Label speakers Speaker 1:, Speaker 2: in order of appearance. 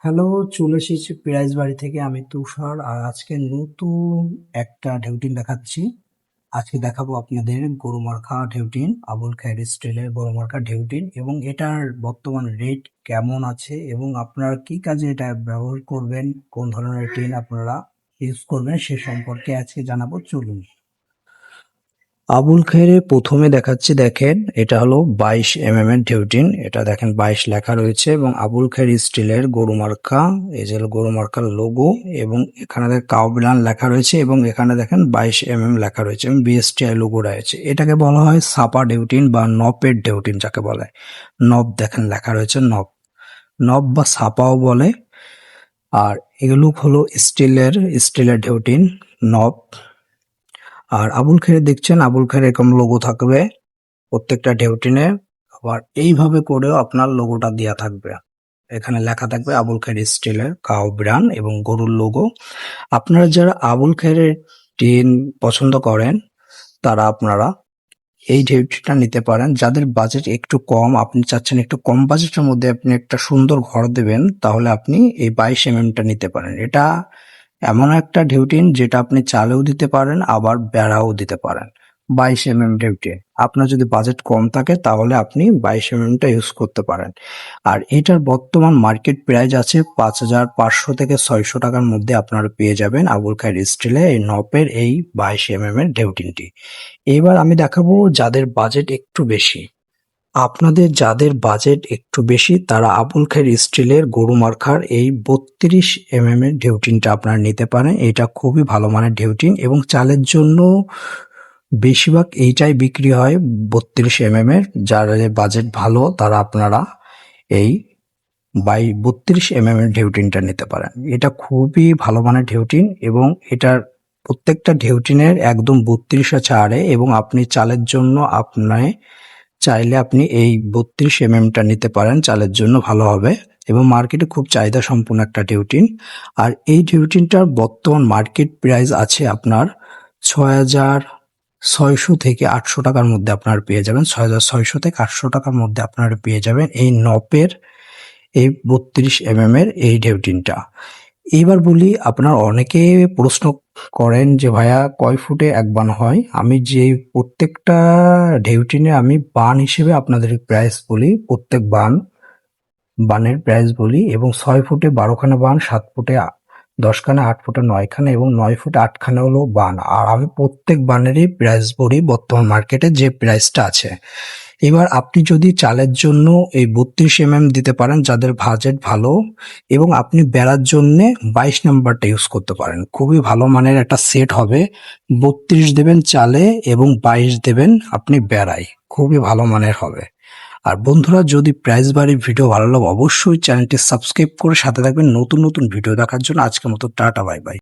Speaker 1: Hello, চলে এসেছি পিরাইজ বাড়ি থেকে। আমি তুষার। আর আজকে নতুন একটা ঢেউটিন দেখাচ্ছি। আজকে দেখাবো আপনাদের গরু মার্কা ঢেউটিন, আবুল খায়ের স্টাইলের গরু মার্কা ঢেউটিন, এবং এটার বর্তমান রেট কেমন আছে এবং আপনারা কি কাজে এটা ব্যবহার করবেন, কোন ধরনের টিন আপনারা ইউজ করবেন সে সম্পর্কে আজকে জানাবো। চলুন। আবুল খায়ের প্রথমে দেখাচ্ছি, দেখেন এটা হলো 22 এর ঢেউটিন। এটা দেখেন 22 লেখা রয়েছে এবং আবুল খায়ের স্টিলের গরু মার্কা, এই যে গরু মার্কার লোগো, এবং এখানে কাউবিলান লেখা রয়েছে এবং এখানে দেখেন 22 লেখা রয়েছে এবং বিএসটিআই লোগো রয়েছে। এটাকে বলা হয় সাপা ঢেউটিন বা নপের ঢেউটিন যাকে বলে। নব দেখেন লেখা রয়েছে, নব নব বা সাপাও বলে। আর এগুলো হলো স্টিলের ঢেউটিন, নব। আর আবুল খায়ের দেখছেন, আবুল খায়ের এরকম লোগো থাকবে প্রত্যেকটা ঢেউটিনে। আবার এইভাবে করেও আপনার লোগোটা দেওয়া থাকবে, এখানে লেখা থাকবে আবুল খায়ের স্টিলের কাউ ব্র্যান্ড এবং গরুর লোগো। আপনারা যারা আবুল খায়ের টিন পছন্দ করেন তারা আপনারা এই ঢেউটিটা নিতে পারেন। যাদের বাজেট একটু কম, আপনি চাচ্ছেন একটু কম বাজেটের মধ্যে আপনি একটা সুন্দর ঘর দেবেন, তাহলে আপনি এই 22 টা নিতে পারেন। এটা এমন একটা ঢেউটিন যেটা আপনি চালেও দিতে পারেন আবার বেড়াও দিতে পারেন। 22 ঢেউটিন, আপনার যদি বাজেট কম থাকে তাহলে আপনি 22টা ইউজ করতে পারেন। আর এটার বর্তমান মার্কেট প্রাইস আছে 5500 থেকে 600 টাকার মধ্যে আপনারা পেয়ে যাবেন আবুল খায়ের স্টিলে এই নপের এই 22 এর ঢেউটিনটি। এবার আমি দেখাবো যাদের বাজেট একটু বেশি। আপনাদের যাদের বাজেট একটু বেশি তারা আবুল খায়ের স্টিলের গরু মার্কার এই 32 এর ঢেউটিনটা আপনারা নিতে পারেন। এটা খুবই ভালো মানের ঢেউটিন এবং চালের জন্য বেশিরভাগ এইটাই বিক্রি হয় 32 এর। যাদের বাজেট ভালো তারা আপনারা এই 32 এর ঢেউটিনটা নিতে পারেন। এটা খুবই ভালো মানের ঢেউটিন এবং এটার প্রত্যেকটা ঢেউটিনের একদম 32 আছে আড়ে, এবং আপনি চালের জন্য চাইলে আপনি এই 32টা নিতে পারেন, চালের জন্য ভালো হবে এবং মার্কেটে খুব চাহিদা সম্পন্ন একটা ঢেউটিন। আর এই ঢেউটিনটার বর্তমান মার্কেট প্রাইস আছে আপনার 6600 থেকে 800 টাকার মধ্যে আপনারা পেয়ে যাবেন। 6600 থেকে 800 টাকার মধ্যে আপনারা পেয়ে যাবেন এই নপের এই 32 এর এই ঢেউটিনটা। এইবার বলি, আপনার অনেকে প্রশ্ন করেন যে ভাইয়া কয় ফুটে এক বান হয়। আমি যে প্রত্যেকটা ঢেউটিনে আমি বান হিসেবে আপনাদের প্রাইস বলি, প্রত্যেক বানের প্রাইস বলি, এবং 6 ফুটে 12খানা বান, 7 ফুটে 10খানা, 8 ফুটে 9খানা এবং 9 ফুটে 8খানা হলো বান। আর আমি প্রত্যেক বানেরই প্রাইস বলি বর্তমান মার্কেটে যে প্রাইসটা আছে। এবার আপনি যদি চালের জন্য এই 32 দিতে পারেন যাদের বাজেট ভালো, এবং আপনি বেড়ার জন্য 22 নাম্বারটা ইউজ করতে পারেন, খুবই ভালো মানের একটা সেট হবে। 32 দেবেন চালে এবং 22 দেবেন আপনি বেড়ায়, খুবই ভালো মানের হবে। আর বন্ধুরা, যদি প্রাইস বাড়ির ভিডিও ভালো লাগে অবশ্যই চ্যানেলটি সাবস্ক্রাইব করে সাথে থাকবেন নতুন নতুন ভিডিও দেখার জন্য। আজকের মতো টাটা, বাই বাই।